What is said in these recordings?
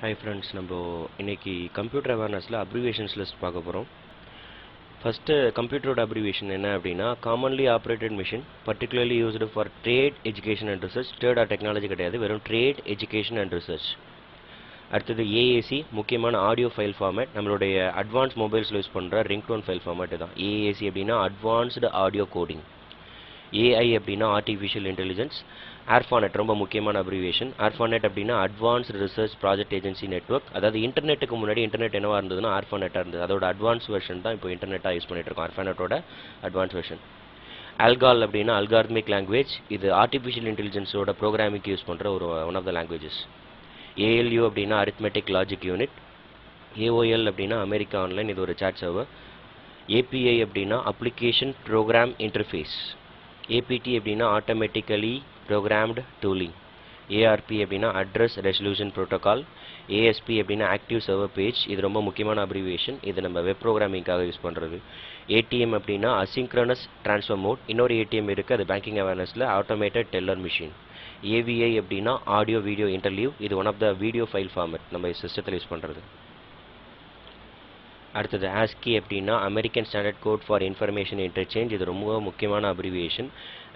Hi friends, நம்ம இன்னைக்கு computer அவேர்னஸ்ல abbreviations list பார்க்க போறோம். ஃபர்ஸ்ட் கம்ப்யூட்டரோட அப்ரிவியேஷன் என்ன அப்படின்னா commonly operated machine particularly used for trade education and research. Trade R technology கிடையாது, வெறும் ட்ரேட் எஜுகேஷன் அண்ட் ரிசர்ச். அடுத்தது ஏஏசி, முக்கியமான ஆடியோ ஃபைல் ஃபார்மேட். நம்மளுடைய அட்வான்ஸ் மொபைல்ஸில் யூஸ் பண்ணுற ரிங்டோன் ஃபைல் ஃபார்மேட் தான் ஏஏசி அப்படின்னா அட்வான்ஸ்டு ஆடியோ கோடிங். ஏஐ அப்படின்னா artificial intelligence. ஆர்ஃபானெட் ரொம்ப முக்கியமான அப்ரிவியேஷன். ஆர்ஃபானெட் அப்படின்னா advanced research project agency network. அதாவது இன்டர்நெட்டுக்கு முன்னாடி இன்டர்நெட் என்னவா இருந்ததுன்னா ஆர்ஃபானெட்டாக இருந்தது. அதோட அட்வான்ஸ் வெர்ஷன் தான் இப்போ இன்டர்நெட்டாக யூஸ் பண்ணிட்டு இருக்கோம். ஆர்ஃபானெட்டோட அட்வான்ஸ் வெர்ஷன். அல்கால் அப்படின்னா அல்காரித்மிக் லாங்குவேஜ். இது ஆர்டிஃபிஷியல் இன்டெலிஜென்ஸோட ப்ரோக்ராமிங்க்கு யூஸ் பண்ணுற one of the languages. ALU அப்படின்னா அரித்மெட்டிக் லாஜிக் யூனிட். ஏஓஎல் அப்படின்னா அமெரிக்கா ஆன்லைன், இது ஒரு சாட் சர்வர். ஏபிஐ அப்படின்னா அப்ளிகேஷன் ப்ரோக்ராம் இன்டர்ஃபேஸ். APT அப்படின்னா ஆட்டோமேட்டிக்கலி ப்ரோக்ராம்டு டூலிங். ஏஆர்பி அப்படின்னா அட்ரஸ் ரெசல்யூஷன் ப்ரோட்டோகால். ஏஎஸ்பி அப்படின்னா ஆக்டிவ் சர்வர் பேஜ். இது ரொம்ப முக்கியமான அப்ரிவியேஷன், இது நம்ம வெப் ப்ரோக்ராமிங்காக யூஸ் பண்ணுறது. ஏடிஎம் அப்படின்னா அசிங்க்ரனஸ் ட்ரான்ஸ்ஃபர் மோட். இன்னொரு ஏடிஎம் இருக்குது, அது பேங்கிங் அவேர்னஸில் ஆட்டோமேட்டட் டெல்லர் மிஷின். ஏவிஐ அப்படின்னா ஆடியோ வீடியோ இன்டர்லீவ். இது one of the video file format நம்ம சிஸ்டத்தில் யூஸ் பண்ணுறது. அடுத்தது ASCII அப்படின்னா American standard code for information interchange. இது ரொம்ப முக்கியமான அப்ரிவியேஷன்.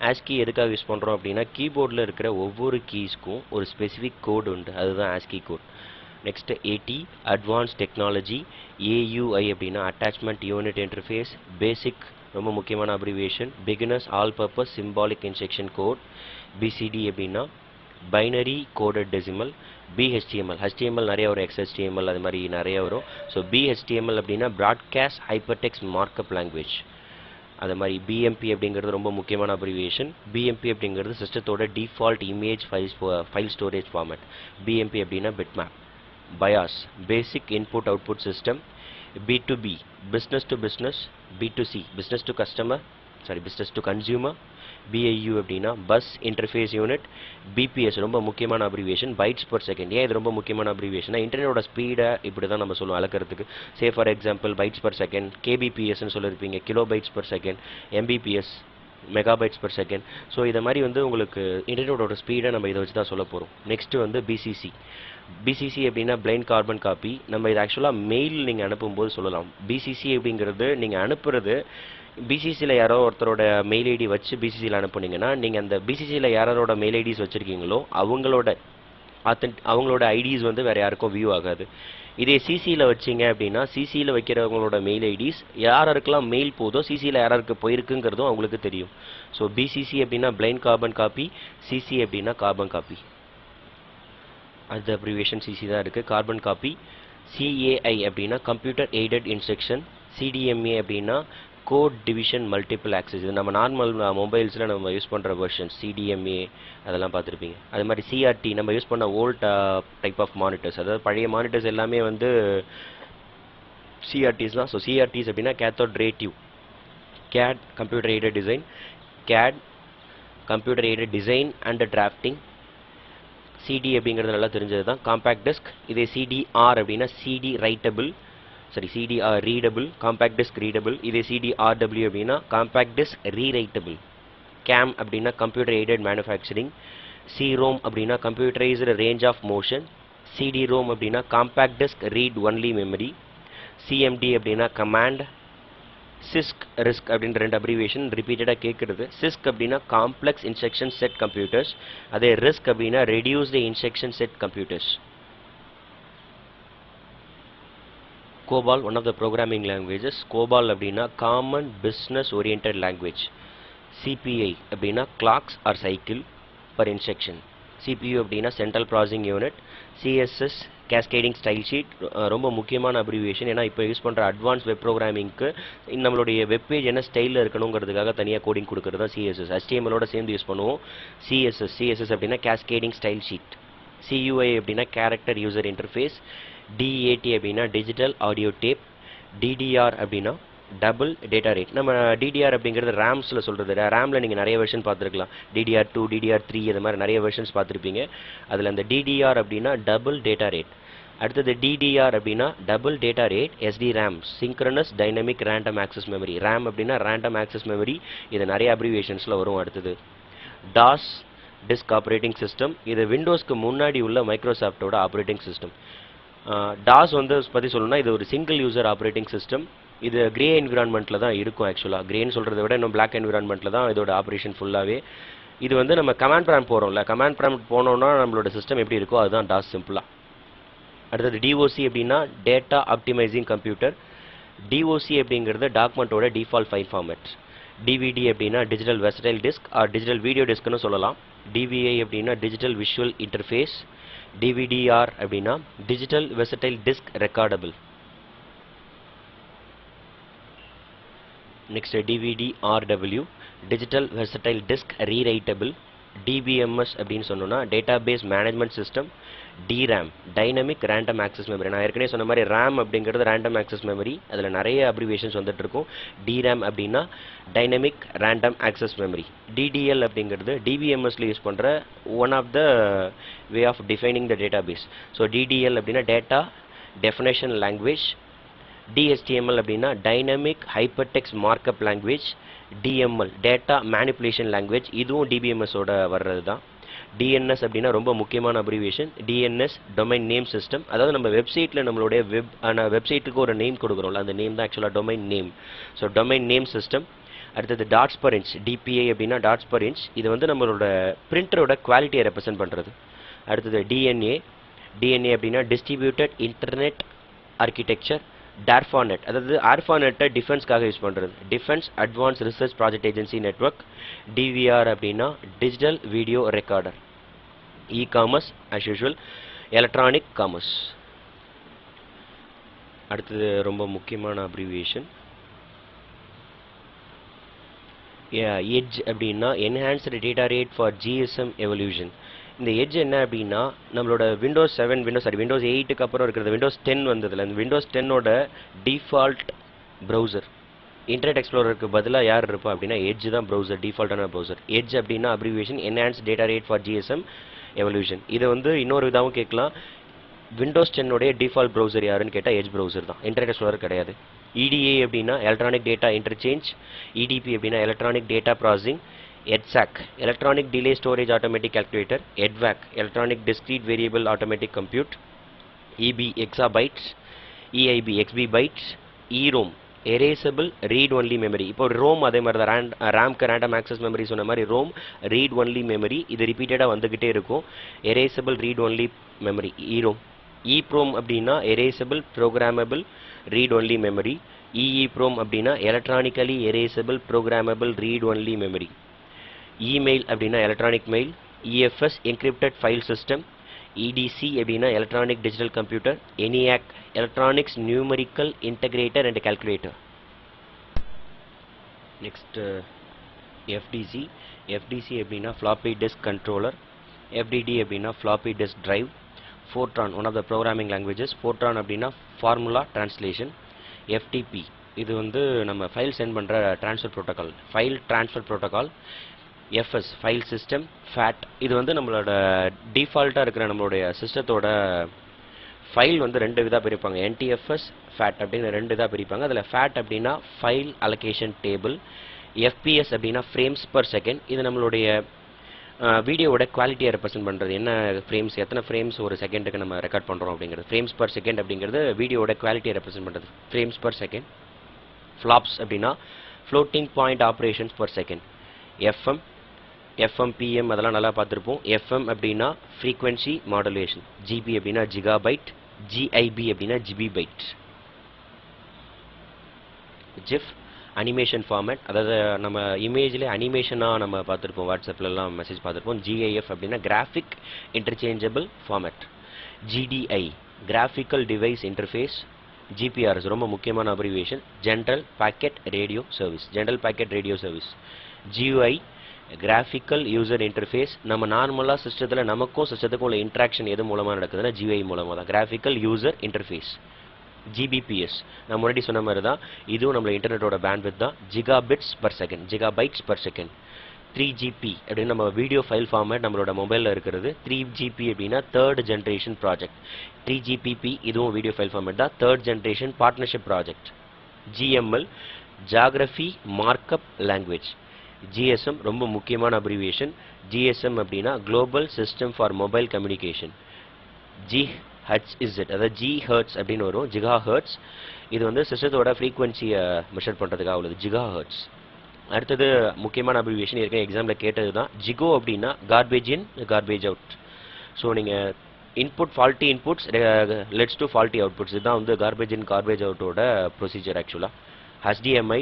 ASCII எதுக்காக யூஸ் பண்ணுறோம் அப்படின்னா கீபோர்டில் இருக்கிற ஒவ்வொரு கீஸ்க்கும் ஒரு ஸ்பெசிஃபிக் கோடு உண்டு, அதுதான் ASCII code. Next AT advance technology. AUI அப்படின்னா அட்டாச்மெண்ட் யூனிட் இன்டர்ஃபேஸ். பேசிக் ரொம்ப முக்கியமான abbreviation. Beginners all purpose symbolic instruction code. BCD அப்படின்னா binary coded decimal. BHTML, HTML நிறைய வரும், XHTML அது மாதிரி நிறைய வரும். ஸோ BHTML அப்படின்னா ப்ராட்காஸ்ட் ஹைப்பர்டெக்ஸ்ட் மார்க்அப் லாங்குவேஜ். அது மாதிரி BMP அப்படிங்கிறது ரொம்ப முக்கியமான அப்ரிவியேஷன். BMP அப்படிங்கிறது சிஸ்டத்தோட default image file storage format. BMP அப்படின்னா bitmap. BIOS basic input output system. B2B business to business. B2C business to customer, business to consumer. BIU அப்படின்னா bus interface unit. BPS ரொம்ப முக்கியமான abbreviation, bytes per second. ஏன் இது ரொம்ப முக்கியமான அப்ரிவியேஷனா இன்டர்நெட்டோட ஸ்பீடை இப்படி தான் நம்ம சொல்லுவோம் அளக்கிறதுக்கு. Say for example bytes per second, KBPSன்னு சொல்லியிருப்பீங்க, kilo bytes per second. MBPS megabytes per second. So இதை மாதிரி உங்களுக்கு இன்டர்நெட்டோட ஸ்பீடை நம்ம இதை வச்சு தான் சொல்ல போகிறோம். Next BCC. BCC அப்படின்னா பிளைண்ட் கார்பன் காப்பி. நம்ம இது ஆக்சுவலாக மெயில் நீங்கள் அனுப்பும்போது சொல்லலாம். BCC அப்படிங்கிறது நீங்கள் அனுப்புறது பிசிசியில் யாரோ ஒருத்தரோட மெயில் ஐடி வச்சு பிசிசியில் அனுப்புனீங்கன்னா நீங்கள் அந்த பிசிசியில் யாரோட மெயில் ஐடிஸ் வச்சுருக்கீங்களோ அவங்களோட ஐடிஸ் வேறு யாருக்கும் வியூ ஆகாது. இதே சிசியில் வச்சிங்க அப்படின்னா சிசியில் வைக்கிறவங்களோட மெயில் ஐடிஸ் யாருக்கெல்லாம் மெயில் போதோ சிசியில் யாருக்கு போயிருக்குங்கிறதும் அவங்களுக்கு தெரியும். ஸோ BCC அப்படின்னா பிளைண்ட் கார்பன் காப்பி, சிசி அப்படின்னா கார்பன் காப்பி. அது அப்ரிவியேஷன் சிசி தான் இருக்குது. Carbon copy. CAI அப்படின்னா கம்ப்யூட்டர் எய்டட் இன்ஸ்ட்ரக்ஷன். CDMA அப்படின்னா கோட் டிவிஷன் மல்டிபிள் ஆக்சஸ். இது நம்ம நார்மல் மொபைல்ஸில் நம்ம யூஸ் பண்ணுற வெர்ஷன் CDMA அதெல்லாம் பார்த்துருப்பீங்க. அது மாதிரி CRT நம்ம யூஸ் பண்ண ஓல்ட் டைப் ஆஃப் மானிட்டர்ஸ், அதாவது பழைய மானிட்டர்ஸ் எல்லாமே CRTs தான். ஸோ CRTs அப்படின்னா cathode ray tube. CAD computer aided design. CAD computer aided design and drafting. CD அப்படிங்கிறது நல்லா தெரிஞ்சது தான், காம்பேக்ட் டிஸ்க். இதே CDR அப்படின்னா CD writable, CDR readable, compact disc readable. இதே CDRW அப்படின்னா காம்பேக்ட் டிஸ்க் ரீரைட்டபிள். CAM அப்படின்னா கம்ப்யூட்டர் எய்டட் மேனுஃபேக்சரிங். CROM அப்படின்னா computerised range of motion. CD-ROM அப்படின்னா compact disc read only memory. CMD அப்படின்னா கமாண்ட். CISC ரிஸ்க் அப்படின்ற ரெண்டு abbreviation ரிப்பீட்டடாக கேட்குறது. CISC அப்படின்னா காம்ப்ளெக்ஸ் இன்ஸ்ட்ரக்ஷன் செட் கம்ப்யூட்டர்ஸ். அதே ரிஸ்க் அப்படின்னா reduced instruction set computers. COBOL one of the programming languages. COBOL அப்படின்னா common business oriented language. CPI அப்படின்னா clocks or cycle per instruction. CPU அப்படின்னா central processing unit. CSS cascading style sheet ரொம்ப முக்கியமான abbreviation. ஏன்னா இப்போ use பண்ணுற advance web ப்ரோக்ராமிங்க்கு நம்மளுடைய webpage என்ன ஸ்டைலில் இருக்கணுங்கிறதுக்காக தனியாக கோடிங் கொடுக்குறது தான் CSS. HTMLோட சேர்ந்து யூஸ் பண்ணுவோம். CSS அப்படின்னா கேஸ்கேடிங் ஸ்டைல் ஷீட். CUI அப்படின்னா கேரக்டர் யூசர் இன்டர்ஃபேஸ். DAT அப்படின்னா டிஜிட்டல் ஆடியோ டேப். DDR அப்படின்னா டபுள் டேட்டா ரேட். நம்ம DDR அப்படிங்கிறது ரேம்ஸில் சொல்கிறது. ரேமில் நீங்கள் நிறைய வெர்ஷன் பார்த்துருக்கலாம். DDR2, DDR3 இது மாதிரி நிறைய வெர்ஷன்ஸ் பார்த்துருப்பீங்க. அதில் அந்த DDR அப்படின்னா டபுள் டேட்டா ரேட். அடுத்தது DDR அப்படின்னா double data rate SDRAM, synchronous dynamic random access memory. RAM அப்படின்னா ரேண்டம் ஆக்சஸ் மெமரி. இது நிறைய அப்ரிவியேஷன்ஸில் வரும். அடுத்தது DOS டிஸ்க் ஆப்ரேட்டிங் சிஸ்டம். இது விண்டோஸ்க்கு முன்னாடி உள்ள மைக்ரோசாஃப்டோட ஆப்ரேட்டிங் சிஸ்டம். DOS வந்து பற்றி சொல்லணும்னா இது ஒரு சிங்கிள் யூசர் ஆப்ரேட்டிங் சிஸ்டம். இது கிரே என்விரான்மெண்ட்டில் தான் இருக்கும். ஆக்சுவலாக கிரேன்னு சொல்கிறத விட இன்னும் பிளாக் என்விரான்மெண்ட்டில் தான் இதோட ஆப்ரேஷன் ஃபுல்லாகவே. இது வந்து நம்ம கமாண்ட் ப்ராம்ப்ட் போகிறோம்ல, கமாண்ட் ப்ராம்ப்ட் போனோம்னா நம்மளோட சிஸ்டம் எப்படி இருக்கோ அதுதான் DOS சிம்பிளாக. அடுத்தது DOC அப்படின்னா டேட்டா ஆப்டிமைசிங் கம்ப்யூட்டர். DOC அப்படிங்கிறது டாக்குமெண்ட்டோட டிஃபால்ட் ஃபைல் ஃபார்மேட். DVD அப்படின்னா digital versatile disc or digital video டிஸ்க்னு சொல்லலாம். DVI அப்படின்னா டிஜிட்டல் விஷுவல் இன்டர்ஃபேஸ். DVDR அப்படின்னா digital versatile disc recordable. Next DVDRW digital versatile disc rewritable. DBMS அப்படின்னு சொன்னோம்னா database management system. DRAM dynamic random access memory. நான் ஏற்கனவே சொன்ன மாதிரி RAM அப்படிங்கிறது ரேண்டம் ஆக்சஸ் மெமரி. அதில் நிறைய அப்ரிவியேஷன்ஸ் வந்துட்டு இருக்கும். DRAM அப்படின்னா dynamic random access memory. DDL அப்படிங்கிறது DBMSல யூஸ் பண்ணுற one of the way of defining the database. So DDL அப்படின்னா டேட்டா டெஃபினேஷன் லாங்குவேஜ். DHTML அப்படின்னா dynamic hypertext markup language. DML data manipulation language. இதுவும் DBMSோட வர்றது தான். DNS அப்படின்னா ரொம்ப முக்கியமான abbreviation. DNS domain name system. அதாவது நம்ம வெப்சைட்டில் நம்மளுடைய வெப்சைட்டுக்கு ஒரு நேம் கொடுக்குறோம்ல, அந்த நேம் தான் ஆக்சுவலாக domain name. So domain name system. அடுத்தது டாட்ஸ் பர் இன்ச். DPI அப்படின்னா டாட்ஸ் பர் இன்ச். இது வந்து நம்மளோட பிரிண்டரோட குவாலிட்டியை ரெப்ரசென்ட் பண்ணுறது. அடுத்தது DNA அப்படின்னா டிஸ்ட்ரிபியூட்டட் இன்டர்நெட் ஆர்கிடெக்சர். DARPANET அதாவது ARPANET டிஃபென்ஸ்க்காக யூஸ் பண்ணுறது. Defence advance research project agency network. DVR அப்படின்னா digital video recorder. E-commerce as usual electronic commerce. அடுத்தது ரொம்ப முக்கியமான அப்ரிவியேஷன் எட்ஜ் அப்படின்னா enhanced data rate for GSM evolution. இந்த எட்ஜ் என்ன அப்படின்னா நம்மளோட விண்டோஸ் 8க்கு அப்புறம் இருக்கிறது விண்டோஸ் 10 வந்ததில்ல. இந்த விண்டோஸ் 10ஓட டிஃபால்ட் ப்ரௌசர் இன்டர்நெட் எக்ஸ்ப்ளோரருக்கு பதிலாக யார் இருப்பா அப்படின்னா எட்ஜ் தான் ப்ரௌசர், டிஃபால்ட்டான ப்ரௌசர். எட்ஜ் அப்படின்னா abbreviation enhance data rate for GSM evolution. இதை வந்து இன்னொரு விதாவும் கேட்கலாம். விண்டோஸ் 10ஓடைய டிஃபால்ட் ப்ரௌசர் யாருன்னு கேட்டால் எட்ஜ் ப்ரௌசர் தான், இன்டர்நெட் எக்ஸ்ப்ளோரர் கிடையாது. EDA அப்படின்னா எலக்ட்ரானிக் டேட்டா இன்டர்சேஞ்ச். EDP அப்படின்னா electronic data processing. EDSAC electronic delay storage automatic calculator. EDVAC electronic discrete variable automatic compute. EB exabytes. EIB XB bytes. EROM erasable read only memory. இப்போ ROM அதே மாதிரி தான், ரேம்க்கு random access memory சொன்ன மாதிரி Rome read only memory. இது ரிப்பீட்டடாக வந்துக்கிட்டே இருக்கும். Erasable read only memory EROM. EPROM அப்படின்னா erasable programmable read only memory. EEPROM அப்படின்னா electronically erasable programmable read only memory. Email அப்படின்னா electronic mail. EFS encrypted file system. EDC அப்படின்னா electronic digital computer. ENIAC electronics numerical integrator and calculator. Next FDC அப்படின்னா floppy disk controller. FDD அப்படின்னா floppy disk drive. Fortran one of the programming languages. Fortran அப்படின்னா formula translation. FTP இது வந்து நம்ம file send பண்ணுற transfer protocol, file transfer protocol. FS file system. FAT இது வந்து நம்மளோட டிஃபால்ட்டாக இருக்கிற நம்மளுடைய சிஸ்டத்தோட ஃபைல் வந்து ரெண்டு விதமாக பிரிப்பாங்க. NTFS FAT அப்படின்னு ரெண்டு இதாக பிரிப்பாங்க. அதில் FAT அப்படின்னா ஃபைல் அலோகேஷன் டேபிள். FPS அப்படின்னா ஃப்ரேம்ஸ் பர் செகண்ட். இது நம்மளுடைய வீடியோவோட குவாலிட்டியை ரெப்ரசென்ட் பண்ணுறது. என்ன ஃப்ரேம்ஸ், எத்தனை ஃப்ரேம்ஸ் ஒரு செகண்டுக்கு நம்ம ரெக்கார்ட் பண்ணுறோம் அப்படிங்கிறது. ஃப்ரேம்ஸ் பர் செகண்ட் அப்படிங்கிறது வீடியோவோட குவாலிட்டியை ரெப்ரசென்ட் பண்ணுறது, ஃப்ரேம்ஸ் பர் செகண்ட். ஃப்ளாப்ஸ் அப்படின்னா floating point operations per second. FM PM அதெல்லாம் நல்லா பார்த்துருப்போம். FM அப்படின்னா ஃப்ரீக்வன்சி மாடுலேஷன். GB அப்படின்னா ஜிகாபைட். GIB அப்படின்னா GB byte. GIF animation format, அதாவது நம்ம இமேஜில் அனிமேஷனாக நம்ம பார்த்துருப்போம், வாட்ஸ்அப்லலாம் மெசேஜ் பார்த்துருப்போம். GIF அப்படின்னா graphic interchangeable format. GDI graphical device interface. GPRS ரொம்ப முக்கியமான abbreviation, general packet radio service, general packet radio service. GUI graphical user interface. நம்ம நார்மலாக சிஸ்டத்தில் நமக்கும் சிஸ்டத்துக்கும் உள்ள இன்ட்ராக்ஷன் எது மூலமாக நடக்குதுன்னா GUI மூலமாக தான், கிராஃபிக்கல் யூசர் இன்டர்ஃபேஸ். GBPS நான் முன்னாடி சொன்ன மாதிரி தான், இதுவும் நம்மளோட இன்டர்நெட்டோட பேண்ட்வித் தான். Gigabits per second, gigabytes per second. 3GP அப்படின்னு நம்ம வீடியோ ஃபைல் ஃபார்மேட் நம்மளோட மொபைலில் இருக்கிறது. 3GP அப்படின்னா தேர்ட் ஜென்ரேஷன் ப்ராஜெக்ட். 3GPP இதுவும் வீடியோ ஃபைல் ஃபார்மேட் தான், third generation partnership project. GML geography markup language. GSM ரொம்ப முக்கியமான அப்ரிவியேஷன். GSM அப்படின்னா global system for mobile communication. HZ, அதாவது ஜி ஹெர்ட்ஸ் அப்படின்னு வரும், ஜிகா ஹெர்ட்ஸ். இது வந்து சிஸ்டத்தோட ஃப்ரீக்வன்சியை மெஷர் பண்ணுறதுக்காக உள்ளது, ஜிகா ஹெர்ட்ஸ். அடுத்தது முக்கியமான அப்ரிவியேஷன் ஏற்கனவே எக்ஸாமில் கேட்டது தான். ஜிகோ அப்படின்னா garbage in garbage out. So நீங்கள் input faulty inputs leads to faulty outputs, இதுதான் வந்து கார்பேஜ் இன் கார்பேஜ் அவுட்டோட ப்ரொசீஜர் ஆக்சுவலாக. HDMI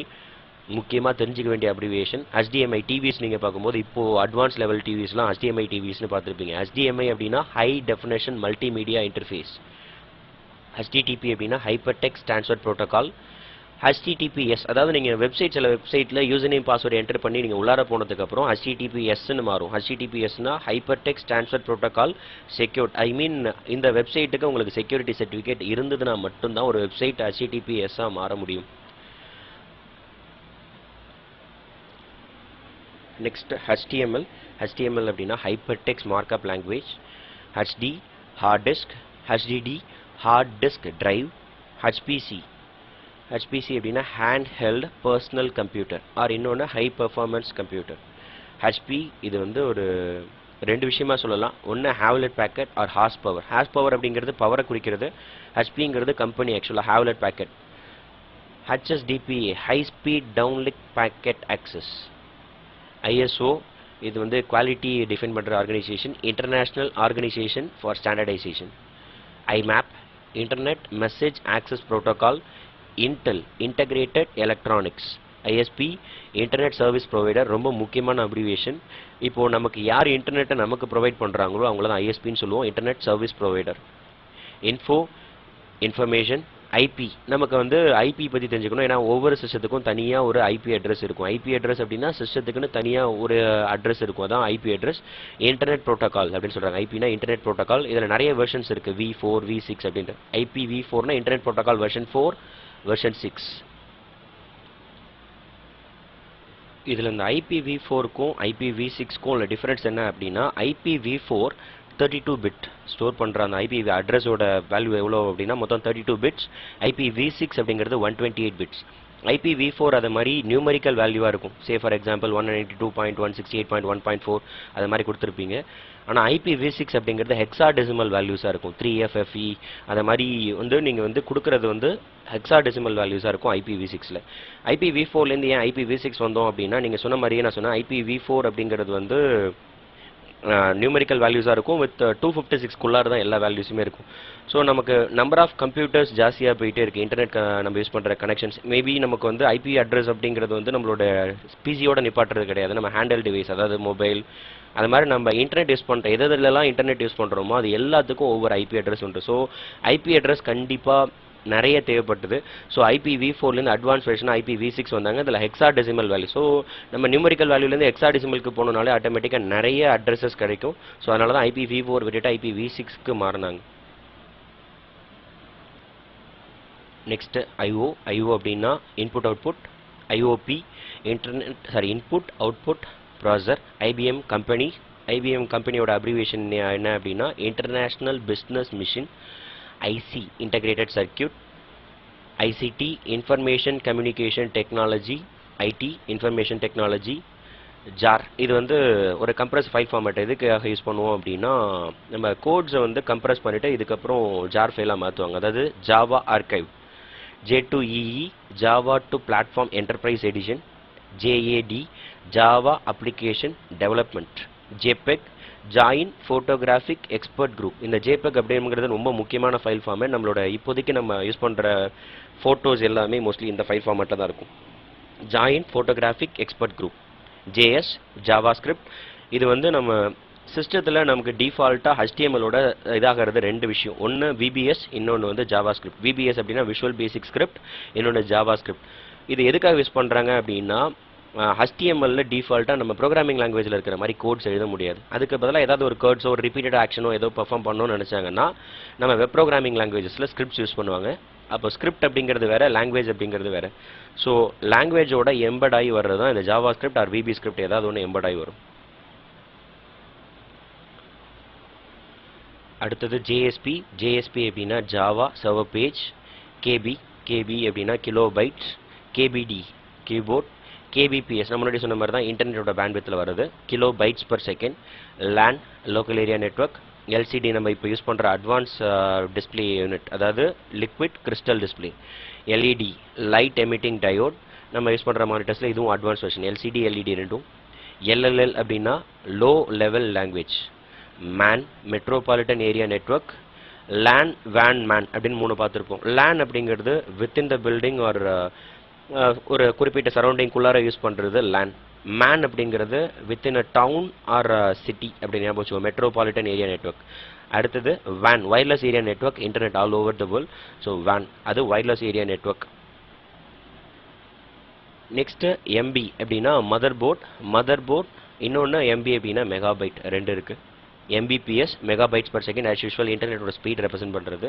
முக்கியமாக தெரிஞ்சிக்க வேண்டிய அப்ரிவியேஷன். HDMI டிவிஸ் நீங்கள் பார்க்கும்போது இப்போது அட்வான்ஸ் லெவல் டிவிஸ்லாம் HDMI டிவிஸ்னு பார்த்துருப்பீங்க. HDMI அப்படின்னா high definition multimedia interface. HTTP அப்படின்னா hyper text transfer protocol. HTTPS அதாவது நீங்கள் சில வெப்சைட்டில் யூசர் நேம் பாஸ்வேர்டு என்டர் பண்ணி நீங்கள் உள்ளார போனதுக்கப்புறம் HTTPSன்னு மாறும். HTTPSனா hyper text transfer protocol secured. I mean இந்த வெப்சைட்டுக்கு உங்களுக்கு செக்யூரிட்டி சர்டிஃபிகேட் இருந்ததுன்னா மட்டும்தான் ஒரு வெப்சைட் HTTPSஆ மாற முடியும். நெக்ஸ்ட் HTML அப்படின்னா hyper text markup language. HD hard disk, HDD hard disk drive. HPC அப்படின்னா hand held personal computer or இன்னொன்று ஹை பர்ஃபார்மன்ஸ் கம்ப்யூட்டர். HP இது வந்து ஒரு ரெண்டு விஷயமா சொல்லலாம். ஒன்று Hewlett Packard or horse power. Horse power அப்படிங்கிறது பவரை குறிக்கிறது, HPங்கிறது கம்பெனி ஆக்சுவலாக Hewlett Packard. HSDPA high speed downlink packet access. ISO இது வந்து குவாலிட்டி டிஃபைன் பண்ணுற organisation, international organisation for standardisation. IMAP internet message access protocol. Intel integrated electronics. ISP internet service provider, ரொம்ப முக்கியமான அப்ரிவியேஷன். இப்போது நமக்கு யார் இன்டர்நெட்டை நமக்கு ப்ரொவைட் பண்ணுறாங்களோ அவங்கள தான் ISPன்னு சொல்லுவோம், internet service provider. Information. IP நமக்கு வந்து IP பற்றி தெரிஞ்சுக்கணும். ஏன்னா ஒவ்வொரு சிஸ்டத்துக்கும் தனியாக ஒரு IP அட்ரஸ் இருக்கும். IP அட்ரஸ் அப்படின்னா சிஸ்டத்துக்குன்னு தனியாக ஒரு அட்ரஸ் இருக்கும், அதான் IP அட்ரஸ். இன்டர்நெட் ப்ரோட்டோகால் அப்படின்னு சொல்கிறாங்க. IPனா இன்டர்நெட் ப்ரோட்டோகால். இதில் நிறைய வெர்ஷன்ஸ் இருக்குது, V4 V6 அப்படின்ட்டு. IPv4னா இன்டர்நெட் ப்ரோட்டோகால் வெர்ஷன் 4 வெர்ஷன் 6. இதில் இந்த IPv4க்கும் IPv6க்கும் உள்ள டிஃபரன்ஸ் என்ன அப்படின்னா, IPv4 32 பிட் ஸ்டோர் பண்ணுற அந்த IP அட்ரஸோட வேல்யூ எவ்வளோ அப்படின்னா மொத்தம் 32 பிட்ஸ். IPv6 அப்படிங்கிறது 128 பிட்ஸ். IPv4 அது மாதிரி நியூமரிக்கல் வேல்யூவாக இருக்கும். சே ஃபார் எக்ஸாம்பிள் 192.168.1.4 அது மாதிரி கொடுத்துருப்பீங்க. ஆனால் IPv6 அப்படிங்கிறது ஹெக்ஸாடெசிமல் வேல்யூஸாக இருக்கும். 3FFE அது மாதிரி வந்து நீங்கள் வந்து கொடுக்குறது வந்து ஹெக்ஸாடெசிமல் வேல்யூஸாக இருக்கும் IPv6ல். IPv4லேருந்து ஏன் IPv6 வந்தோம் அப்படின்னா, நீங்கள் சொன்ன மாதிரியே நான் சொன்னேன், IPv4 அப்படிங்கிறது வந்து நியூமரிக்கல் வேல்யூஸாக இருக்கும். வித் 256க்குள்ளார தான் எல்லா வேல்யூஸுமே இருக்கும். ஸோ நமக்கு நம்பர் ஆஃப் கம்ப்யூட்டர்ஸ் ஜாஸ்தியாக போயிட்டே இருக்குது. இன்டர்நெட் நம்ம யூஸ் பண்ணுற கனெக்ஷன்ஸ் மேபி நமக்கு வந்து IP அட்ரஸ் அப்படிங்கிறது வந்து நம்மளோட பிசியோட நிப்பாட்டுறது கிடையாது. நம்ம ஹேண்டல் டிவைஸ் அதாவது மொபைல் அது மாதிரி நம்ம இன்டர்நெட் யூஸ் பண்ணுற எதெல்லாம் இன்டர்நெட் யூஸ் பண்ணுறோமோ அது எல்லாத்துக்கும் ஒவ்வொரு IP அட்ரஸ் உண்டு. ஸோ IP அட்ரஸ் கண்டிப்பாக நிறைய தேவைப்பட்டது. ஸோ IPv4லேருந்து அட்வான்ஸ் வெர்ஷனாக IPv6 வந்தாங்க. இதில் ஹெக்ஸாடெசிமல் வேல்யூ. ஸோ நம்ம நியூமரிக்கல் வேல்யூலேருந்து ஹெக்ஸாடெசிமலுக்கு போனோம்னாலே ஆட்டோமேட்டிக்காக நிறைய அட்ரஸஸ் கிடைக்கும். ஸோ அதனால தான் IPv4 விட்டுட்டு IPv6க்கு மாறினாங்க. நெக்ஸ்ட்டு IO அப்படின்னா input output. IOP input output processor. IBM கம்பெனியோட அப்ரிவியேஷன் என்ன அப்படின்னா international business machine. IC integrated circuit. ICT information communication technology. IT information technology. JAR இது வந்து ஒரு கம்ப்ரஸ் ஃபைல் ஃபார்மேட். எதுக்காக யூஸ் பண்ணுவோம் அப்படின்னா, நம்ம கோட்ஸை வந்து கம்ப்ரஸ் பண்ணிவிட்டு இதுக்கப்புறம் JAR ஃபைலாக மாற்றுவாங்க. அதாவது Java archive. J2EE Java to platform enterprise edition. JAD Java application development. JPEG join photographic expert group. இந்த JPEG அப்படிங்கிறது ரொம்ப முக்கியமான ஃபைல் ஃபார்மேட். நம்மளோட இப்போதைக்கு நம்ம யூஸ் பண்ணுற ஃபோட்டோஸ் எல்லாமே மோஸ்ட்லி இந்த ஃபைல் ஃபார்மேட்டில் தான் இருக்கும். Join photographic expert group. JS JavaScript. இது வந்து நம்ம சிஸ்டத்தில் நமக்கு டிஃபால்ட்டாக HTMLோட இதாகிறது ரெண்டு விஷயம். ஒன்று VBS, இன்னொன்று வந்து ஜாவாஸ்கிரிப்ட். VBS அப்படின்னா விஷுவல் பேசிக் ஸ்கிரிப்ட், இன்னொன்று ஜாவாஸ்கிரிப்ட். இது எதுக்காக யூஸ் பண்ணுறாங்க அப்படின்னா, HTMLல டிஃபால்ட்டாக நம்ம ப்ரோக்ராமிங் லாங்குவேஜில் இருக்கிற மாதிரி கோட்ஸ் எழுத முடியாது. அதுக்கு பதிலாக ஏதாவது ஒரு கோட்ஸோ ஒரு ரிப்பீட்டட் ஆக்ஷனோ ஏதோ பெர்ஃபார்ம் பண்ணணும்னு நினச்சாங்கன்னா நம்ம வெப் ப்ரோக்ராமிங் லாங்குவேஜஸில் ஸ்கிரிப்ட்ஸ் யூஸ் பண்ணுவாங்க. அப்போ ஸ்கிரிப்ட் அப்படிங்கிறது வேறு, லாங்குவேஜ் அப்படிங்கிறது வேறு. ஸோ லாங்குவேஜோட எம்பட் ஆகி வர்றது தான் இந்த JavaScript or VB script, ஏதாவது ஒன்று எம்பட் ஆகி வரும். அடுத்தது JSP அப்படின்னா ஜாவா சர்வர் பேஜ். KB அப்படின்னா kilobytes. KBD keyboard. KBPS நம்ம சொன்ன மாதிரி தான் இன்டர்நெட்டோட பேண்ட்வித்தில் வருது, kilo bytes per second. LAN local area network. LCD நம்ம இப்போ யூஸ் பண்ணுற அட்வான்ஸ் டிஸ்பிளே யூனிட், அதாவது liquid crystal display. LED light emitting diode நம்ம யூஸ் பண்ணுற மானிட்டர்ஸில் இதுவும் அட்வான்ஸ் வெர்ஷன். எல்சிடி எல்இடி ரெண்டும். எல்எல்எல் அப்படின்னா low level language. MAN metropolitan area network. LAN வேன் மேன் அப்படின்னு 3 பார்த்துருப்போம். லேன் அப்படிங்கிறது வித்தின் த பில்டிங் ஆர் ஒரு குறிப்பிட்ட சரௌண்டிங்குள்ளார யூஸ் பண்ணுறது லேன். மேன் அப்படிங்கிறது within a down R city அப்படின்னு ஞாபகம் வச்சுக்கோங்க, மெட்ரோபாலிட்டன் ஏரியா நெட்வொர்க். அடுத்தது van wireless area network, internet all over the world. So van அது wireless area network. Next MP அப்படின்னா மதர் போர்ட். இன்னொன்று எம்பி அப்படின்னா மெகாபைட். ரெண்டு இருக்குது. mbps megabytes per second as usual இன்டர்நெட்டோட speed represent பண்ணுறது.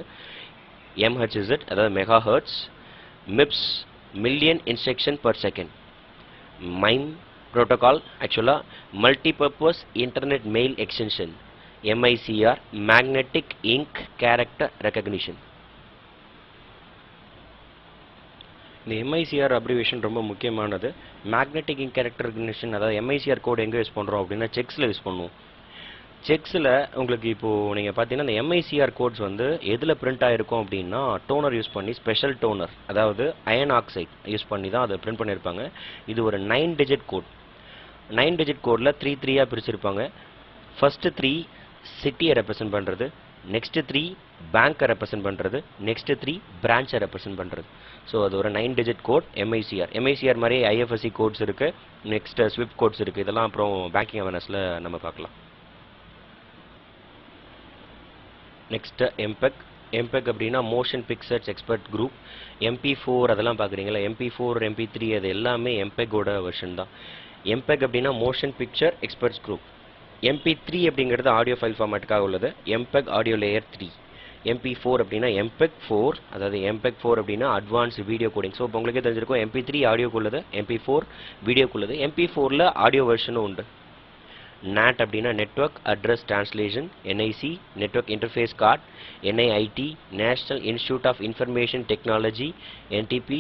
mHz அதாவது mega hertz. மிப்ஸ் million instruction per second. Mime protocol ஆக்சுவலாக multipurpose internet mail extension. MICR magnetic ink character recognition. இந்த MICR abbreviation ரொம்ப முக்கியமானது. மேக்னெட்டிக் இங்க் கேரக்டர் ரெக்கக்னிஷன், அதாவது MICR code எங்கே use பண்ணுறோம் அப்படின்னா செக்ஸில் யூஸ் பண்ணுவோம். செக்ஸில் உங்களுக்கு இப்போது நீங்கள் பார்த்தீங்கன்னா இந்த MICR கோட்ஸ் வந்து எதில் பிரிண்ட் ஆகிருக்கும் அப்படின்னா டோனர் யூஸ் பண்ணி, ஸ்பெஷல் டோனர் அதாவது அயன் ஆக்சைட் யூஸ் பண்ணி தான் அதை பிரிண்ட் பண்ணியிருப்பாங்க. இது ஒரு 9 டிஜிட் கோட். 9 டிஜிட் கோடில் 3 3 பிரிச்சிருப்பாங்க. ஃபஸ்ட்டு 3 சிட்டியை ரெப்ரசென்ட் பண்ணுறது, நெக்ஸ்ட்டு 3 பேங்க்கை ரெப்ரசென்ட் பண்ணுறது, நெக்ஸ்ட்டு 3 பிரான்ச்சை ரெப்ரசென்ட் பண்ணுறது. ஸோ அது ஒரு 9 டிஜிட் கோட் MICR. MICR மாதிரி IFSC கோட்ஸ் இருக்குது, நெக்ஸ்ட்டு ஸ்விஃப்ட் கோட்ஸ் இருக்குது. இதெல்லாம் அப்புறம் பேங்கிங் அவேர்னஸில் நம்ம பார்க்கலாம். நெக்ஸ்ட்டு MPEG அப்படின்னா motion pictures expert group. MP4 அதெல்லாம் பார்க்குறீங்களா, MP4 MP3 அது எல்லாமே MPEGோட வெர்ஷன் தான். MPEG அப்படின்னா motion picture experts group. MP3 அப்படிங்கிறது ஆடியோ ஃபைல் ஃபார்மேட்டுக்காக உள்ளது. MPEG audio layer 3. MP4 அப்படின்னா MPEG-4, அதாவது MPEG-4 அப்படின்னா அட்வான்ஸ்டு வீடியோ கோடிங். ஸோ இப்போ உங்களுக்கே தெரிஞ்சிருக்கும் MP3 ஆடியோக்குள்ளது, MP4 வீடியோக்குள்ளது. MP4ல் ஆடியோ வெர்ஷனும் உண்டு. NAT அப்படின்னா network address translation. NIC network interface card. NIIT National Institute of Information Technology. NTP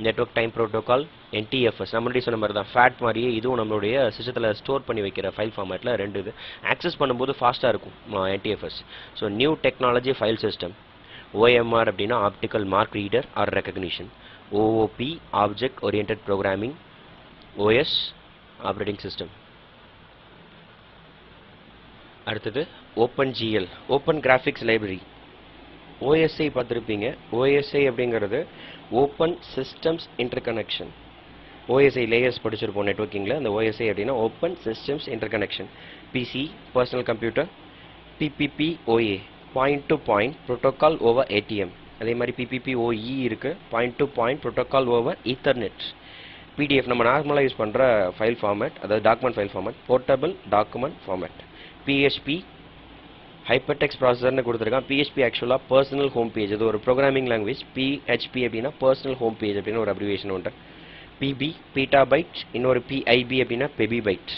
network time protocol. NTFS நம்ம முன்னாடி சொன்ன மாதிரி தான், ஃபேட் மாதிரியே இதுவும் நம்மளுடைய சிஸ்டத்தில் ஸ்டோர் பண்ணி வைக்கிற ஃபைல் ஃபார்மேட்டில் ரெண்டு இது. ஆக்சஸ் பண்ணும்போது ஃபாஸ்ட்டாக இருக்கும் NTFS. So new technology file system. OMR அப்படின்னா optical mark reader or recognition. OOP object oriented programming. OS operating system. அடுத்தது OpenGL open graphics library. OSI பார்த்துருப்பீங்க. OSI அப்படிங்கிறது open systems interconnection. OSI layers படிச்சிருப்போம் நெட்வொர்க்கிங்கில். அந்த OSI அப்படின்னா open systems interconnection. PC personal computer. PPPoA point to point protocol over ATM. அதே மாதிரி PPPoE இருக்குது, point to point protocol over ethernet. PDF நம்ம நார்மலாக யூஸ் பண்ணுற ஃபைல் ஃபார்மேட், அதாவது document file format, portable document format. PHP hypertext ப்ராசஸர்னு கொடுத்துருக்கான். PHP ஆக்சுவலாக பர்சனல் ஹோம் பேஜ், அது ஒரு ப்ரோக்ராமிங் லாங்குவேஜ். PHP அப்படின்னா பர்சனல் ஹோம் பேஜ் அப்படின்னு ஒரு அப்ரிவேஷன் உண்டு. PB பீட்டாபைட், இன்னொரு PIB அப்படின்னா பெபிபைட்.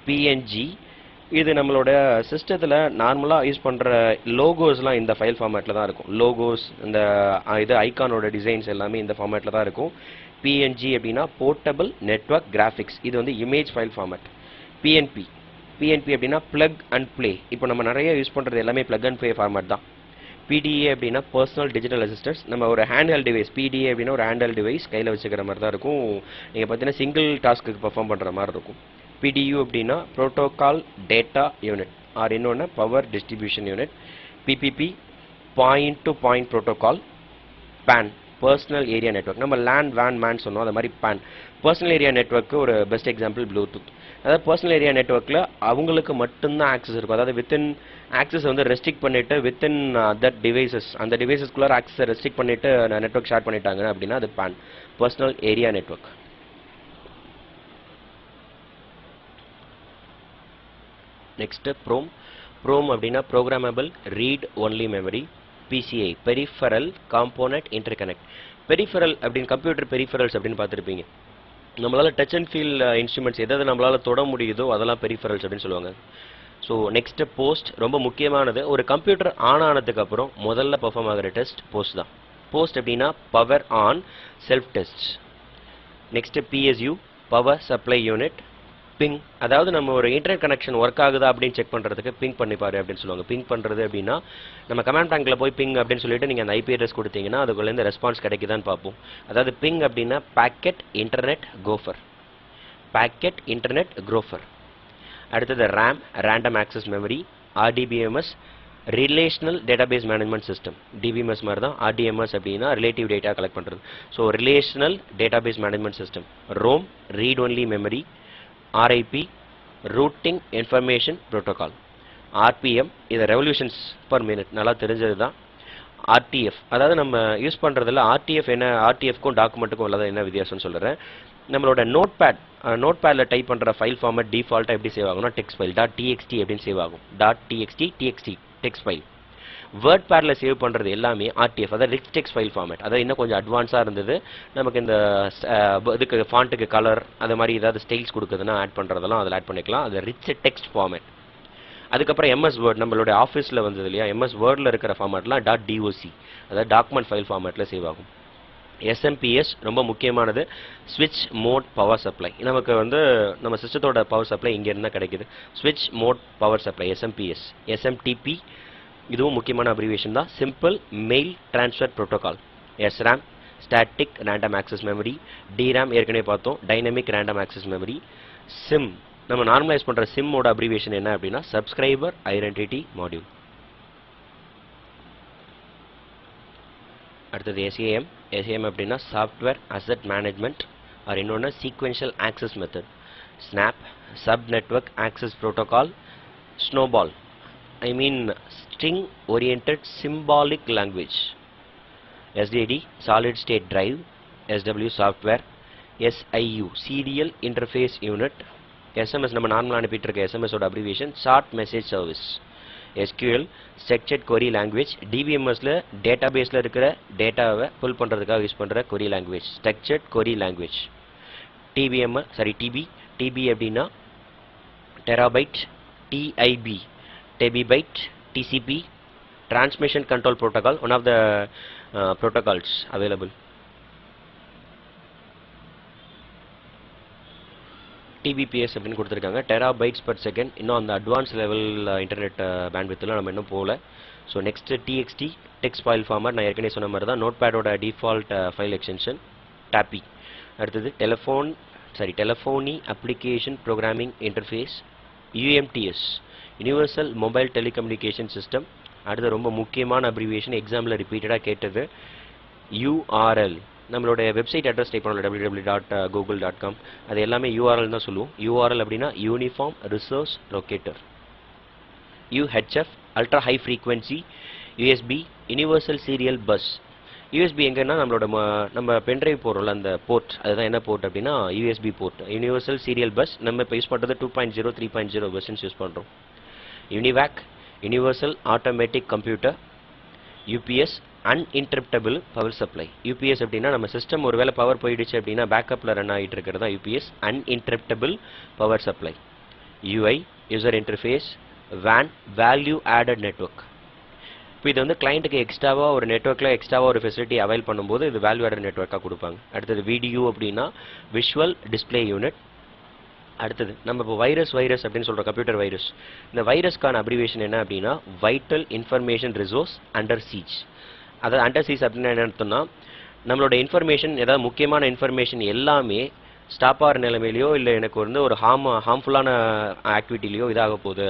PNG இது நம்மளோட சிஸ்டத்தில் நார்மலாக யூஸ் பண்ணுற லோகோஸ்லாம் இந்த ஃபைல் ஃபார்மேட்டில் தான் இருக்கும். லோகோஸ் இந்த இது ஐகானோட டிசைன்ஸ் எல்லாமே இந்த ஃபார்மேட்டில் தான் இருக்கும். PNG அப்படின்னா போர்ட்டபிள் நெட்வொர்க் கிராஃபிக்ஸ், இது வந்து இமேஜ் ஃபைல் ஃபார்மேட். PNP அப்படின்னா பிளக் அண்ட் ப்ளே. இப்போ நம்ம நிறைய யூஸ் பண்ணுறது எல்லாமே பிளக் அண்ட் ப்ளே ஃபார்மேட் தான். PDA அப்படின்னா பர்சனல் டிஜிட்டல் அசிஸ்டன்ஸ். நம்ம ஒரு ஹேண்ட்ஹெல்ட் டிவைஸ், PDA அப்படின்னா ஒரு ஹேண்ட்ஹெல்ட் டிவைஸ் கையில் வச்சுக்கிற மாதிரி தான் இருக்கும். நீங்கள் பார்த்தீங்கன்னா சிங்கிள் டாஸ்க்கு பர்ஃபார்ம் பண்ணுற மாதிரி இருக்கும். PDU அப்படின்னா ப்ரோட்டோகால் டேட்டா யூனிட் ஆர் இன்னொன்று power distribution unit. PPP point to point protocol. PAN personal area network. நம்ம லேண்ட் வேன் மேன் சொன்னோம், அது மாதிரி PAN பர்சனல் ஏரியா நெட்வொர்க்கு ஒரு பெஸ்ட் எக்ஸாம்பிள் ப்ளூடூத். அதாவது பர்சனல் ஏரியா நெட்வொர்க்கில் அவங்களுக்கு மட்டும்தான் ஆக்சஸ் இருக்கும். அதாவது வித்தின் ஆக்சஸ் வந்து ரெஸ்ட்ரிக்ட் பண்ணிவிட்டு வித்தின் தட் டிவைசஸ், அந்த டிவைசஸ்குள்ளே ஆக்சஸை ரெஸ்ட்ரிக்ட் பண்ணிவிட்டு நெட்வொர்க் ஷேர் பண்ணிட்டாங்க அப்படின்னா அது PAN personal area network. Next from அப்படின்னா programmable read only memory. PCI peripheral component interconnect. Peripheral அப்படின்னு கம்ப்யூட்டர் பெரிஃபரல்ஸ் அப்படின்னு பார்த்துருப்பீங்க. நம்மளால் டச் அண்ட் ஃபீல் இன்ஸ்ட்ருமெண்ட்ஸ் எதாவது நம்மளால் தொட முடியுதோ அதெல்லாம் பெரிஃபரல்ஸ் அப்படின்னு சொல்லுவாங்க. ஸோ நெக்ஸ்ட்டு போஸ்ட் ரொம்ப முக்கியமானது. ஒரு கம்ப்யூட்டர் ஆன் ஆனதுக்கப்புறம் முதல்ல பர்ஃபார்ம் ஆகிற டெஸ்ட் போஸ்ட் தான். போஸ்ட் அப்படின்னா power on self test. Next PSU power supply unit. Ping, அதாவது நம்ம ஒரு இன்டர்நெட் கனெக்ஷன் ஒர்க் ஆகுதா அப்படின்னு செக் பண்ணுறதுக்கு பிங் பண்ணி பாரு அப்படின்னு சொல்லுவாங்க. பிங் பண்ணுறது அப்படின்னா நம்ம கமாண்ட் பேங்க்கில் போய் பிங் அப்படின்னு சொல்லிட்டு நீங்கள் அந்த ஐபி அட்ரஸ் கொடுத்தீங்கன்னா அதுக்குள்ளேருந்து ரெஸ்பான்ஸ் கிடைக்குதான்னு பார்ப்போம். அதாவது பிங் அப்படின்னா packet internet gopher, packet internet groper. அடுத்தது RAM, random access memory. RDBMS, relational database management system. DBMS மாதிரி தான் ஆர்டிஎம்எஸ் அப்படின்னா ரிலேட்டிவ் டேட்டா கலெக்ட் பண்ணுறது. So relational database management system. ROM, read only memory. RIP, routing information protocol. RPM, இது revolutions per minute, நல்லா தெரிஞ்சது தான். RTF, அதாவது நம்ம யூஸ் பண்ணுறதுல ஆர்டிஎஃப் என்ன, ஆர்டிஎஃப்க்கும் டாக்குமெண்ட்டுக்கும் உள்ளது என்ன வித்தியாசம்னு சொல்கிறேன். நம்மளோட நோட்பேடில் டைப் பண்ணுற ஃபைல் ஃபார்மேட் டிஃபால்ட்டாக எப்படி சேவ் ஆகும்னா டெக்ஸ்ட் ஃபைல் .txt அப்படின்னு சேவ் ஆகும். .txt text file. Word pad save பண்ணுறது எல்லாமே ஆர்டிஎஃப், அதாவது ரிச் டெக்ஸ்ட் ஃபைல் ஃபார்மேட். அதாவது இன்னும் கொஞ்சம் அட்வான்ஸாக இருந்தது. நமக்கு இந்த இதுக்கு ஃபாண்ட்டுக்கு கலர் அது மாதிரி ஏதாவது ஸ்டைல்ஸ் கொடுக்குதுன்னா ஆட் பண்ணுறதெல்லாம் அதில் ஆட் பண்ணிக்கலாம். அது ரிச் டெக்ஸ்ட் ஃபார்மேட். அதுக்கப்புறம் எம்எஸ் வேர்ட், நம்மளுடைய ஆஃபீஸில் வந்தது இல்லையா, எம்எஸ் வேர்டில் இருக்கிற ஃபார்மேட்லாம் .doc, அதாவது டாக்குமெண்ட் ஃபைல் ஃபார்மேட்டில் சேவ் ஆகும். எஸ்எம்பிஎஸ் ரொம்ப முக்கியமானது, ஸ்விட்ச் மோட் பவர் சப்ளை. நமக்கு வந்து நம்ம சிஸ்டத்தோட பவர் சப்ளை இங்கேருந்து தான் கிடைக்குது. ஸ்விட்ச் mode power supply SMPS. SMTP, இதுவும் முக்கியமான அப்ரிவியேஷன் தான், simple mail transfer protocol. SRAM, static random access memory. DRAM ஏற்கனவே பார்த்தோம், dynamic random access memory. SIM, நம்ம நார்மலைஸ் பண்ணுற சிம்மோட அப்ரிவியேஷன் என்ன அப்படின்னா சப்ஸ்கிரைபர் ஐடென்டிட்டி மாடியூல். அடுத்தது எஸ்ஏஎம். எஸ்ஏஎம் அப்படின்னா சாஃப்ட்வேர் அசெட் மேனேஜ்மெண்ட், அது இன்னொன்று sequential access method. SNAP, sub network access protocol. SNOBOL, I mean string oriented symbolic language. SDD, solid state drive. SW software. எஸ்ஐயு, serial interface unit. SMS, நம்ம நார்மலாக அனுப்பிட்டு இருக்க எஸ்எம்எஸோட abbreviation short message service. SQL, structured query language. டிபிஎம்எஸ்ல டேட்டாபேஸில் இருக்கிற டேட்டாவை pull பண்ணுறதுக்காக யூஸ் பண்ணுற query language, structured query language. TB அப்படின்னா terabyte. TIB, tebibyte. TCP, transmission control protocol, one of the protocols available. TBPS அப்படின்னு கொடுத்துருக்காங்க, டெராபைட்ஸ் பர் செகண்ட். இன்னும் அந்த அட்வான்ஸ் லெவல் இன்டர்நெட் பேண்ட்வித்தில் நம்ம இன்னும் போகல. So next TXT text file format, நான் ஏற்கனவே சொன்ன மாதிரி தான். நோட்பேடோட டிஃபால்ட் ஃபைல் எக்ஸ்டென்ஷன் டாப்பி. அடுத்தது telephony application programming interface. UMTS, universal mobile telecommunication system. அடுத்து ரொம்ப முக்கியமான அப்ரிவியேஷன், எக்ஸாமில் ரிப்பீட்டடாக கேட்டது, யூஆர்எல். நம்மளோட வெப்சைட் அட்ரஸ் டைப் பண்ணலாம், www.google.com. அது எல்லாமே யூஆர்எல் தான் சொல்லுவோம். யூஆர்எல் அப்படின்னா uniform resource locator. UHF, ultra high frequency. USB, universal serial bus. USB எங்கன்னா நம்ம பென்ட்ரைவ் போடுறோம்ல அந்த போர்ட், அதுதான் என்ன போர்ட் அப்படின்னா USB port. Universal serial bus நம்ம இப்போ யூஸ் பண்ணுறது 2.0 3.0 வெர்ஷன்ஸ் யூஸ் பண்ணுறோம். UNIVAC, universal automatic computer. UPS, uninterruptible power supply. UPS அப்படின்னா நம்ம சிஸ்டம் ஒருவேளை பவர் போயிடுச்சு அப்படின்னா பேக்கப்பில் ரன் ஆகிட்டு இருக்கிறது தான் UPS, uninterruptible power supply. UI, user interface. VAN, value added network. இப்போ இது வந்து கிளைண்ட்டுக்கு எக்ஸ்ட்ராவாக ஒரு நெட்வொர்க்கில் எக்ஸ்ட்ராவாக ஒரு ஃபெசிலிட்டி அவைல் பண்ணும்போது இது வேல்யூ ஆடட் நெட்வொர்க்காக கொடுப்பாங்க. அடுத்தது விடியூ அப்படின்னா விஷுவல் டிஸ்பிளே யூனிட். அடுத்தது நம்ம இப்போ வைரஸ் அப்படின்னு சொல்கிற கம்ப்யூட்டர் வைரஸ். இந்த வைரஸ்க்கான அப்ரிவேஷன் என்ன அப்படின்னா vital information resource under siege. அதாவது அண்டர் சீஸ் அப்படின்னா என்ன அர்த்தம்னா நம்மளோட இன்ஃபர்மேஷன், ஏதாவது முக்கியமான இன்ஃபர்மேஷன் எல்லாமே ஸ்டாப் ஆகிற நிலைமையிலையோ இல்லை எனக்கு வந்து ஒரு ஹார்ம்ஃபுல்லான ஆக்டிவிட்டிலையோ இதாக போகுது,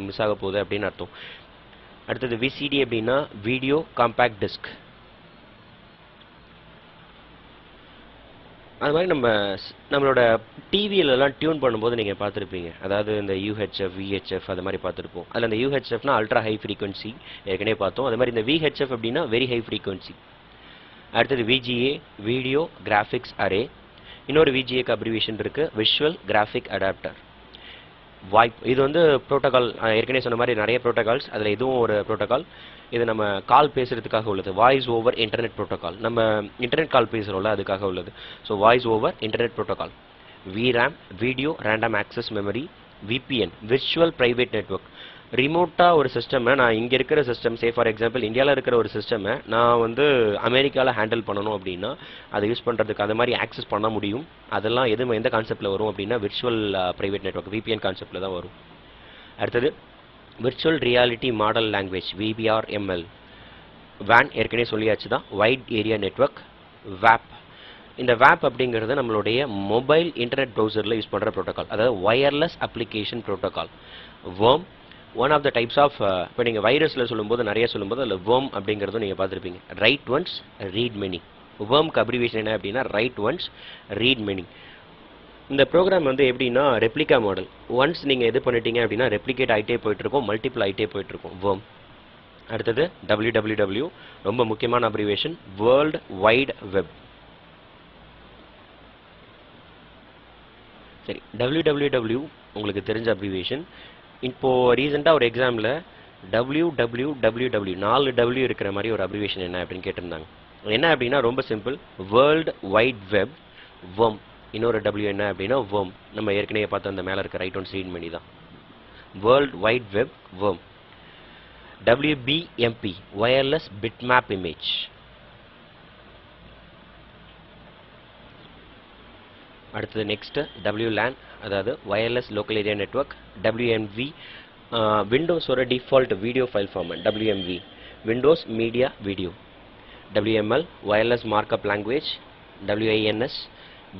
மிஸ் ஆக போகுது அப்படின்னு அர்த்தம். அடுத்தது விசிடி அப்படின்னா வீடியோ காம்பேக்ட் டிஸ்க். அது மாதிரி நம்மளோட டிவியிலலாம் டியூன் பண்ணும்போது நீங்கள் பார்த்துருப்பீங்க, அதாவது இந்த யூஹெச்எஃப் விஹெச்எஃப் அது மாதிரி பார்த்துருப்போம். அதில் இந்த யூஹெச்எஃப்னா அல்ட்ரா ஹை ஃப்ரீக்வன்சி ஏற்கனவே பார்த்தோம். அது மாதிரி இந்த விஹெச்எஃப் அப்படின்னா வெரி ஹை ஃப்ரீக்வன்சி. அடுத்தது விஜிஏ, வீடியோ கிராஃபிக்ஸ் அரே. இன்னொரு விஜிஏக்கு அப்ரிவேஷன் இருக்குது, விஷுவல் கிராஃபிக் அடாப்டர். வாய்ப், இது வந்து ப்ரோட்டோகால், ஏற்கனவே சொன்ன மாதிரி நிறைய ப்ரோட்டோகால்ஸ், அதில் இதுவும் ஒரு ப்ரோட்டோகால். இது நம்ம கால் பேசுகிறதுக்காக உள்ளது, வாய்ஸ் ஓவர் இன்டர்நெட் ப்ரோட்டோகால். நம்ம இன்டர்நெட் கால் பேசுகிறோம்ல அதுக்காக உள்ளது. So voice over internet protocol. VRAM, video random access memory. VPN, virtual private network. ரிமோட்டாக ஒரு சிஸ்டமை நான் இங்கே இருக்கிற சிஸ்டம் ஃபார் எக்ஸாம்பிள் இந்தியாவில் இருக்கிற ஒரு சிஸ்டமை நான் வந்து அமெரிக்காவில் ஹேண்டில் பண்ணணும் அப்படின்னா அதை யூஸ் பண்ணுறதுக்கு அது மாதிரி ஆக்சஸ் பண்ண முடியும். அதெல்லாம் எந்த கான்செப்ட்டில் வரும் அப்படின்னா விர்ச்சுவல் ப்ரைவேட் நெட்வொர்க் விபிஎன் கான்செப்ட்டில் தான் வரும். அடுத்தது virtual reality model language VRML. WAN ஏற்கனவே சொல்லியாச்சு தான், வைட் ஏரியா நெட்வொர்க். WAP, இந்த WAP அப்படிங்கிறது நம்மளுடைய மொபைல் இன்டர்நெட் ப்ரௌசரில் யூஸ் பண்ணுற ப்ரோட்டோகால், அதாவது wireless application protocol. WORM, one of the types of, இப்போ நீங்கள் வைரஸில் சொல்லும்போது நிறைய சொல்லும்போது அதில் WORM அப்படிங்கிறதும் நீங்கள் பார்த்துருப்பீங்க. Write once read many. WORMக்கு அப்ரிவேஷன் என்ன அப்படின்னா ரைட் ஒன்ஸ் ரீட் மெனி. இந்த ப்ரோக்ராம் வந்து எப்படின்னா ரெப்ளிகா மாடல். ஒன்ஸ் நீங்கள் இது பண்ணிட்டீங்க அப்படின்னா ரெப்ளிகேட் ஆகிட்டே போயிட்டுருக்கும், மல்டிபிள் ஆகிட்டே போயிட்டுருக்கும் WORM. அடுத்தது www, ரொம்ப முக்கியமான அப்ரிவேஷன், வேர்ல்டு வைட் வெப். சரி, www உங்களுக்கு தெரிஞ்ச அப்ரிவேஷன். இப்போது ரீசெண்டாக ஒரு எக்ஸாமில் www 4 W இருக்கிற மாதிரி ஒரு அப்ரிவேஷன் என்ன அப்படின்னு கேட்டிருந்தாங்க. என்ன அப்படின்னா ரொம்ப simple, world wide web WORM. இன்னொரு W என்ன அப்படின்னா WORM. நம்ம ஏற்கனவே பார்த்து அந்த மேலே இருக்க ரைட் ஒன் ரீட் பண்ணி தான் world wide web WORM. WBMP, wireless bitmap image. அடுத்தது நெக்ஸ்ட் WLAN, அதாவது wireless local area network. WMV, விண்டோஸோட default video file format WMV, Windows media video. WML, wireless markup language. WINS,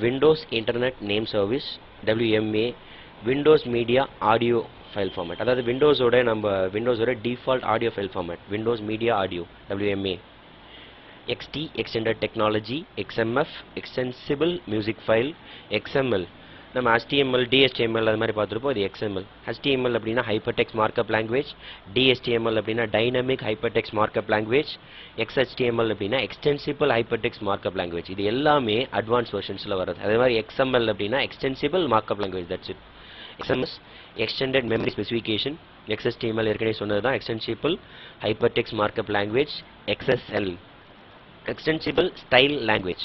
Windows internet name service. WMA, Windows media audio file format, அதாவது விண்டோஸோட default audio file format Windows media audio WMA. XT, extended technology. XMF, extensible music file. XML, நம்ம HTML DHTML அது மாதிரி பார்த்துருப்போம், இது XML. HTML அப்படின்னா hypertext markup language. DHTML அப்படின்னா dynamic hypertext markup language. XHTML அப்படின்னா எக்ஸ்டென்சிபிள் ஹைப்பர்டெக்ஸ்ட் மார்க்அப் லாங்குவேஜ். இது எல்லாமே அட்வான்ஸ் வெர்ஷன்ஸில் வருது. அதே மாதிரி XML அப்படின்னா extensible markup language, that's it. XMS, extended memory specification. XHTML ஏற்கனவே சொன்னது தான், extensible hypertext markup language. XSL, extensible style language.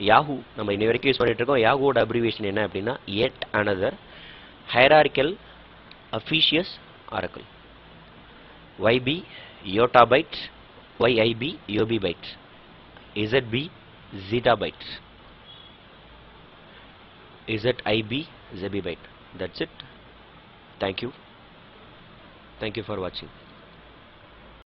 Yahoo நம்ம இன்னி வரைக்கும் யூஸ் பண்ணிட்டு இருக்கோம். யாஹூவோட அப்ரிவேஷன் என்ன அப்படின்னா yet another hierarchical officious oracle. YB, yottabyte. YIB, yobibyte. ZB, zettabyte. ZIB, zebibyte. That's it. Thank you. Thank you for watching.